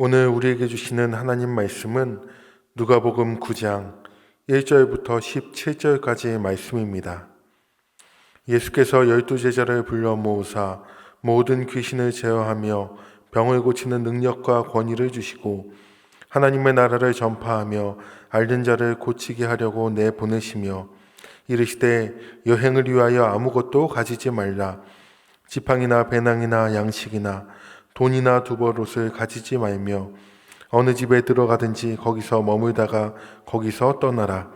오늘 우리에게 주시는 하나님 말씀은 누가복음 9장 1절부터 17절까지의 말씀입니다. 예수께서 12제자를 불러 모으사 모든 귀신을 제어하며 병을 고치는 능력과 권위를 주시고 하나님의 나라를 전파하며 앓는 자를 고치게 하려고 내보내시며 이르시되 여행을 위하여 아무것도 가지지 말라. 지팡이나 배낭이나 양식이나 돈이나 두벌옷을 가지지 말며 어느 집에 들어가든지 거기서 머물다가 거기서 떠나라.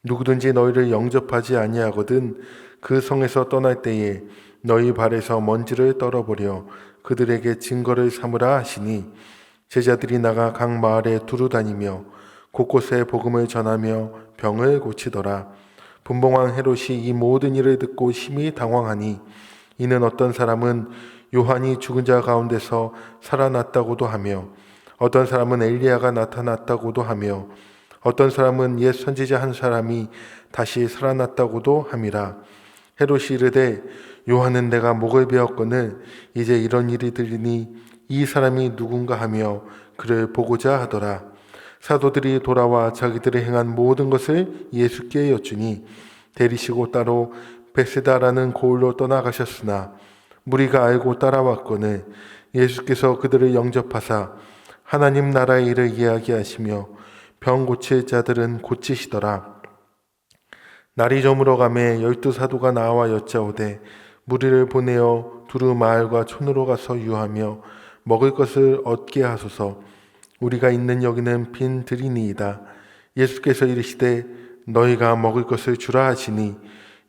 누구든지 너희를 영접하지 아니하거든 그 성에서 떠날 때에 너희 발에서 먼지를 떨어버려 그들에게 증거를 삼으라 하시니 제자들이 나가 각 마을에 두루 다니며 곳곳에 복음을 전하며 병을 고치더라. 분봉왕 헤롯이 이 모든 일을 듣고 심히 당황하니 이는 어떤 사람은 요한이 죽은 자 가운데서 살아났다고도 하며 어떤 사람은 엘리야가 나타났다고도 하며 어떤 사람은 옛 선지자 한 사람이 다시 살아났다고도 함이라. 헤롯이 이르되 요한은 내가 목을 베었거늘 이제 이런 일이 들리니 이 사람이 누군가 하며 그를 보고자 하더라. 사도들이 돌아와 자기들이 행한 모든 것을 예수께 여쭈니 데리시고 따로 베세다라는 고을로 떠나가셨으나 무리가 알고 따라왔거늘 예수께서 그들을 영접하사 하나님 나라의 일을 이야기하시며 병 고칠 자들은 고치시더라. 날이 저물어가매 12사도가 나와 여짜오되 무리를 보내어 두루 마을과 촌으로 가서 유하며 먹을 것을 얻게 하소서. 우리가 있는 여기는 빈 들이니이다. 예수께서 이르시되 너희가 먹을 것을 주라 하시니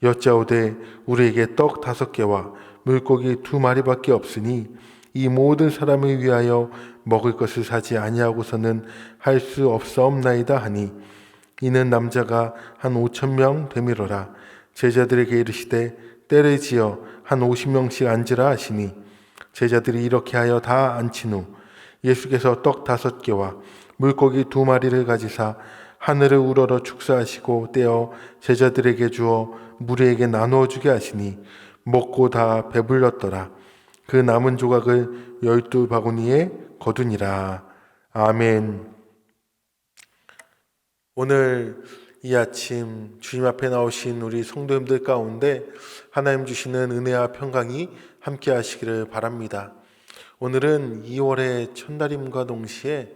여짜오되 우리에게 떡 5개와 물고기 2마리밖에 없으니 이 모든 사람을 위하여 먹을 것을 사지 아니하고서는 할 수 없사옵나이다 하니 이는 남자가 한 5,000명 되밀어라. 제자들에게 이르시되 때를 지어 한 50명씩 앉으라 하시니 제자들이 이렇게 하여 다 앉힌 후 예수께서 떡 5개와 물고기 2마리를 가지사 하늘을 우러러 축사하시고 떼어 제자들에게 주어 무리에게 나누어 주게 하시니 먹고 다 배불렀더라. 그 남은 조각을 12바구니에 거두니라. 아멘. 오늘 이 아침 주님 앞에 나오신 우리 성도님들 가운데 하나님 주시는 은혜와 평강이 함께 하시기를 바랍니다. 오늘은 2월의 첫날임과 동시에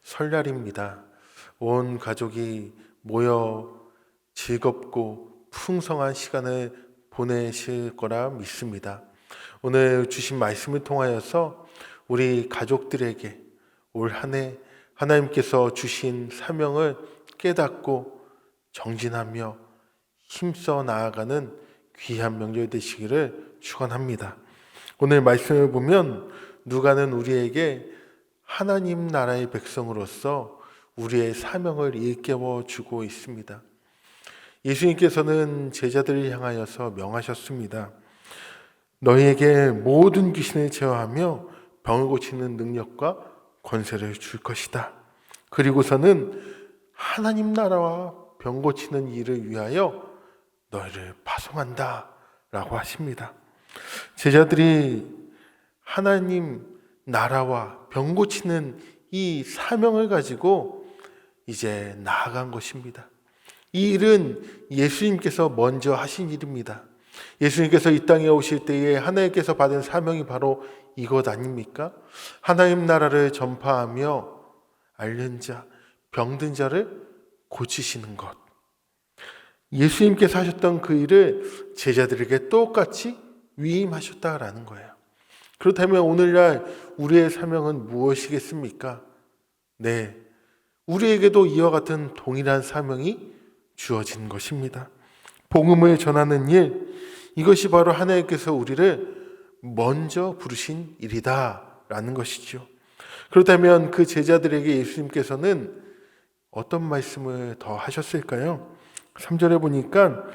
설날입니다. 온 가족이 모여 즐겁고 풍성한 시간을 보내실 거라 믿습니다. 오늘 주신 말씀을 통하여서 우리 가족들에게 올 한 해 하나님께서 주신 사명을 깨닫고 정진하며 힘써 나아가는 귀한 명절 되시기를 축원합니다. 오늘 말씀을 보면 누가는 우리에게 하나님 나라의 백성으로서 우리의 사명을 일깨워 주고 있습니다. 예수님께서는 제자들을 향하여서 명하셨습니다. 너희에게 모든 귀신을 제어하며 병을 고치는 능력과 권세를 줄 것이다. 그리고서는 하나님 나라와 병 고치는 일을 위하여 너희를 파송한다 라고 하십니다. 제자들이 하나님 나라와 병 고치는 이 사명을 가지고 이제 나아간 것입니다. 이 일은 예수님께서 먼저 하신 일입니다. 예수님께서 이 땅에 오실 때에 하나님께서 받은 사명이 바로 이것 아닙니까? 하나님 나라를 전파하며 앓는 자, 병든 자를 고치시는 것. 예수님께서 하셨던 그 일을 제자들에게 똑같이 위임하셨다라는 거예요. 그렇다면 오늘날 우리의 사명은 무엇이겠습니까? 네, 우리에게도 이와 같은 동일한 사명이 주어진 것입니다. 복음을 전하는 일, 이것이 바로 하나님께서 우리를 먼저 부르신 일이다라는 것이죠. 그렇다면 그 제자들에게 예수님께서는 어떤 말씀을 더 하셨을까요? 3절에 보니까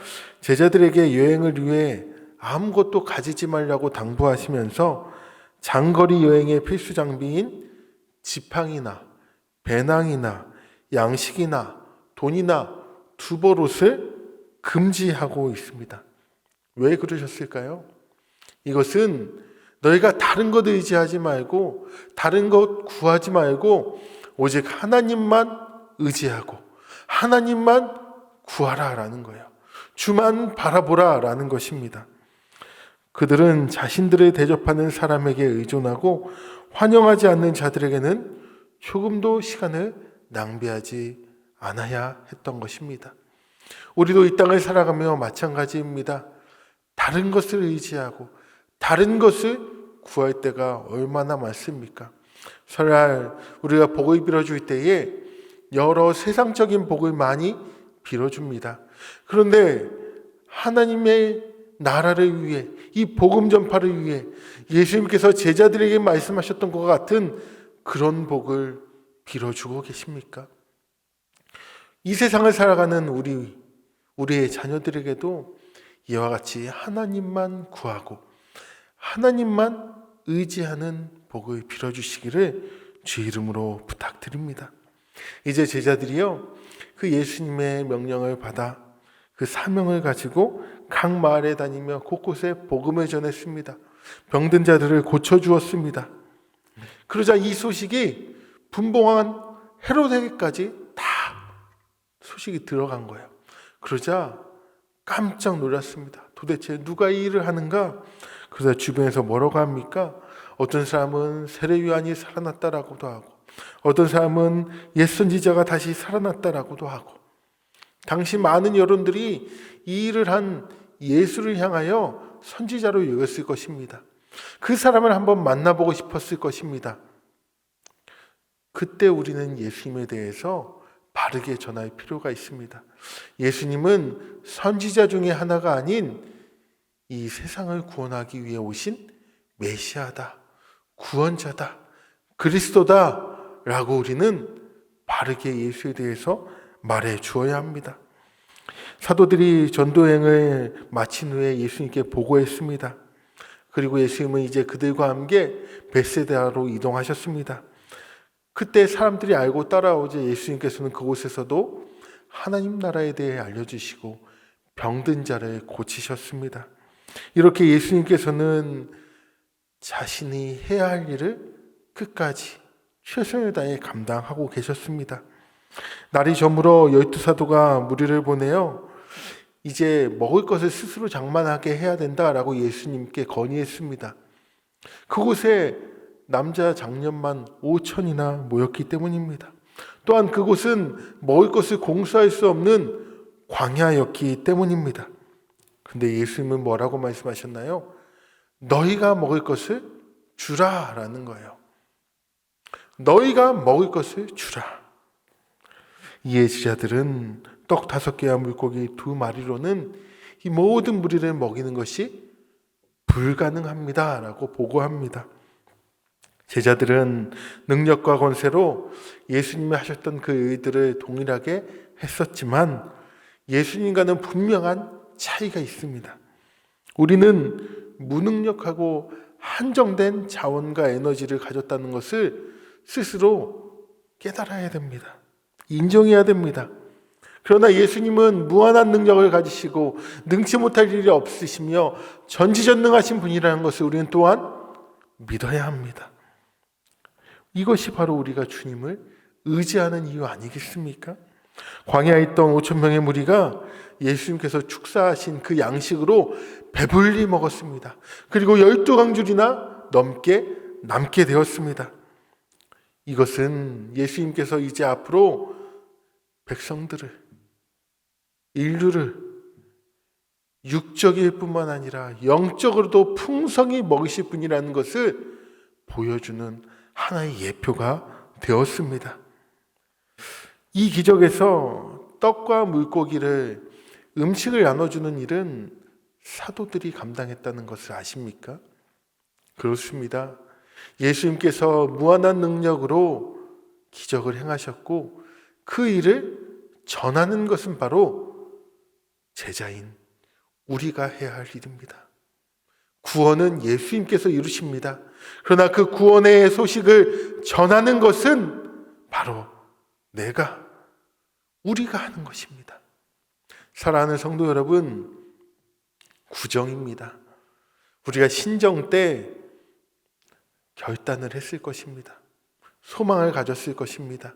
제자들에게 여행을 위해 아무것도 가지지 말라고 당부하시면서 장거리 여행의 필수 장비인 지팡이나 배낭이나 양식이나 돈이나 두벌옷을 금지하고 있습니다. 왜 그러셨을까요? 이것은 너희가 다른 것 의지하지 말고 다른 것 구하지 말고 오직 하나님만 의지하고 하나님만 구하라라는 거예요. 주만 바라보라라는 것입니다. 그들은 자신들을 대접하는 사람에게 의존하고 환영하지 않는 자들에게는 조금도 시간을 낭비하지 않아야 했던 것입니다. 우리도 이 땅을 살아가며 마찬가지입니다. 다른 것을 의지하고 다른 것을 구할 때가 얼마나 많습니까? 설날 우리가 복을 빌어줄 때에 여러 세상적인 복을 많이 빌어줍니다. 그런데 하나님의 나라를 위해, 이 복음 전파를 위해 예수님께서 제자들에게 말씀하셨던 것 같은 그런 복을 빌어주고 계십니까? 이 세상을 살아가는 우리의 자녀들에게도 이와 같이 하나님만 구하고 하나님만 의지하는 복을 빌어주시기를 주 이름으로 부탁드립니다. 이제 제자들이요, 그 예수님의 명령을 받아 그 사명을 가지고 각 마을에 다니며 곳곳에 복음을 전했습니다. 병든 자들을 고쳐주었습니다. 그러자 이 소식이 분봉한 헤로데까지 다 소식이 들어간 거예요. 그러자 깜짝 놀랐습니다. 도대체 누가 이 일을 하는가? 그래서 주변에서 뭐라고 합니까? 어떤 사람은 세례 요한이 살아났다라고도 하고 어떤 사람은 옛 선지자가 다시 살아났다라고도 하고, 당시 많은 여론들이 이 일을 한 예수를 향하여 선지자로 여겼을 것입니다. 그 사람을 한번 만나보고 싶었을 것입니다. 그때 우리는 예수님에 대해서 바르게 전할 필요가 있습니다. 예수님은 선지자 중에 하나가 아닌 이 세상을 구원하기 위해 오신 메시아다, 구원자다, 그리스도다 라고 우리는 바르게 예수에 대해서 말해 주어야 합니다. 사도들이 전도행을 마친 후에 예수님께 보고했습니다. 그리고 예수님은 이제 그들과 함께 벳세다로 이동하셨습니다. 그때 사람들이 알고 따라오자 예수님께서는 그곳에서도 하나님 나라에 대해 알려주시고 병든 자를 고치셨습니다. 이렇게 예수님께서는 자신이 해야 할 일을 끝까지 최선을 다해 감당하고 계셨습니다. 날이 저물어 12사도가 무리를 보내요, 이제 먹을 것을 스스로 장만하게 해야 된다라고 예수님께 건의했습니다. 그곳에 남자 장년만 5천이나 모였기 때문입니다. 또한 그곳은 먹을 것을 공수할 수 없는 광야였기 때문입니다. 근데 예수님은 뭐라고 말씀하셨나요? 너희가 먹을 것을 주라라는 거예요. 너희가 먹을 것을 주라. 이에 제자들은 떡 5개와 물고기 2마리로는 이 모든 무리를 먹이는 것이 불가능합니다 라고 보고합니다. 제자들은 능력과 권세로 예수님이 하셨던 그 일들을 동일하게 했었지만 예수님과는 분명한 차이가 있습니다. 우리는 무능력하고 한정된 자원과 에너지를 가졌다는 것을 스스로 깨달아야 됩니다. 인정해야 됩니다. 그러나 예수님은 무한한 능력을 가지시고 능치 못할 일이 없으시며 전지전능하신 분이라는 것을 우리는 또한 믿어야 합니다. 이것이 바로 우리가 주님을 의지하는 이유 아니겠습니까? 광야에 있던 5,000명의 무리가 예수님께서 축사하신 그 양식으로 배불리 먹었습니다. 그리고 12강줄이나 넘게 남게 되었습니다. 이것은 예수님께서 이제 앞으로 백성들을, 인류를 육적일 뿐만 아니라 영적으로도 풍성히 먹이실 분이라는 것을 보여주는 하나의 예표가 되었습니다. 이 기적에서 떡과 물고기를 음식을 나눠주는 일은 사도들이 감당했다는 것을 아십니까? 그렇습니다. 예수님께서 무한한 능력으로 기적을 행하셨고 그 일을 전하는 것은 바로 제자인 우리가 해야 할 일입니다. 구원은 예수님께서 이루십니다. 그러나 그 구원의 소식을 전하는 것은 바로 우리가 하는 것입니다. 사랑하는 성도 여러분, 구정입니다. 우리가 신정 때 결단을 했을 것입니다. 소망을 가졌을 것입니다.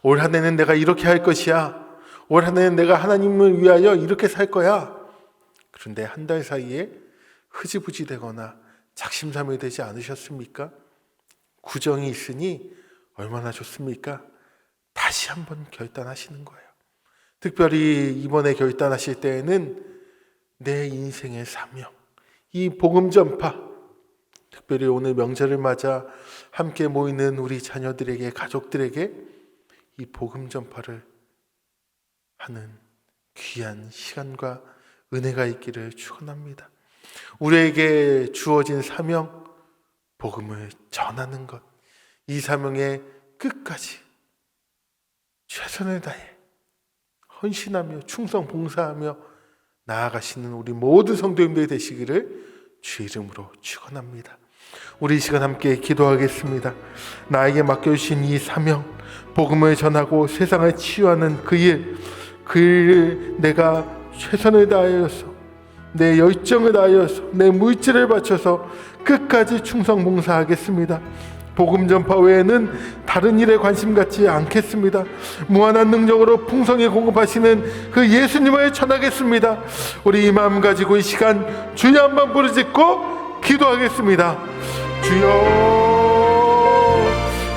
올 한 해는 내가 이렇게 할 것이야. 올 한 해는 내가 하나님을 위하여 이렇게 살 거야. 그런데 한 달 사이에 흐지부지 되거나 작심삼일 되지 않으셨습니까? 구정이 있으니 얼마나 좋습니까? 다시 한번 결단하시는 거예요. 특별히 이번에 결단하실 때에는 내 인생의 사명, 이 복음 전파, 특별히 오늘 명절을 맞아 함께 모이는 우리 자녀들에게, 가족들에게 이 복음 전파를 하는 귀한 시간과 은혜가 있기를 축원합니다. 우리에게 주어진 사명, 복음을 전하는 것, 이 사명에 끝까지 최선을 다해 헌신하며 충성 봉사하며 나아가시는 우리 모든 성도님들이 되시기를 주 이름으로 축원합니다. 우리 이 시간 함께 기도하겠습니다. 나에게 맡겨주신 이 사명, 복음을 전하고 세상을 치유하는 그 일을 내가 최선을 다하여서, 내 열정을 다하여서, 내 물질을 바쳐서 끝까지 충성 봉사하겠습니다. 복음 전파 외에는 다른 일에 관심 갖지 않겠습니다. 무한한 능력으로 풍성히 공급하시는 그 예수님을 전하겠습니다. 우리 이 마음 가지고 이 시간 주여 한번 부르짖고 기도하겠습니다. 주여,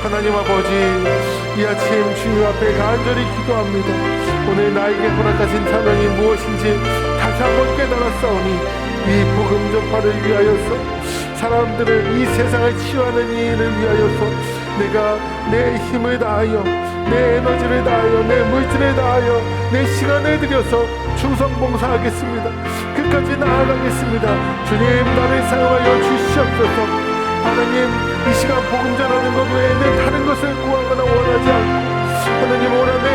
하나님 아버지, 이 아침 주님 앞에 간절히 기도합니다. 오늘 나에게 허락하신 사명이 무엇인지 다시 한번 깨달았사오니 이 복음 전파를 위하여서, 사람들을 이 세상을 치유하는 이 일을 위하여서 내가 내 힘을 다하여, 내 에너지를 다하여, 내 물질을 다하여, 내 시간을 들여서 충성 봉사하겠습니다. 끝까지 나아가겠습니다. 주님, 나를 사용하여 주시옵소서. 하나님, 이 시간 복음 전하는 것 외에는 다른 것을 구하거나 원하지 않고 하나님 원하네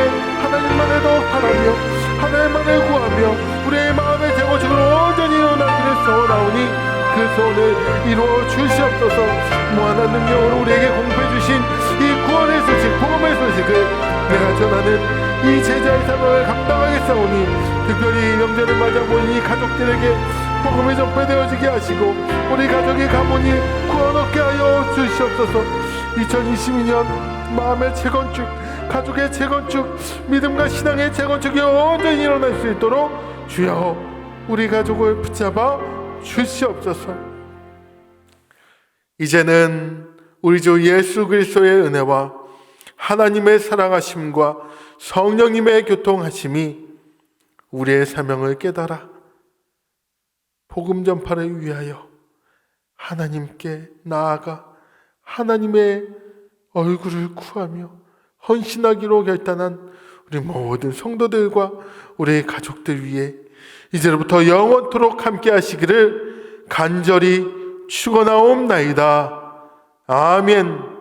하나님만을 더 바라며 하나님만을 구하며 우리의 마음의 제고식을 온전히 일어나기를 소원하오니 그 소원을 이루어 주시옵소서. 무한한 능력으로 우리에게 공포해 주신 이 구원의 소식, 복음의 소식을 내가 전하는 이 제자의 사명을 감당하겠사오니, 특별히 명절을 맞아 모인 이 가족들에게 복음이 전파되어지게 하시고 우리 가족이 가문이 구원 얻게 하여 주시옵소서. 2022년 마음의 재건축, 가족의 재건축, 믿음과 신앙의 재건축이 온전히 일어날 수 있도록 주여 우리 가족을 붙잡아 주시옵소서. 이제는 우리 주 예수 그리스도의 은혜와 하나님의 사랑하심과 성령님의 교통하심이 우리의 사명을 깨달아 복음 전파를 위하여 하나님께 나아가 하나님의 얼굴을 구하며 헌신하기로 결단한 우리 모든 성도들과 우리 가족들 위해 이제부터 영원토록 함께 하시기를 간절히 축원하옵나이다. 아멘.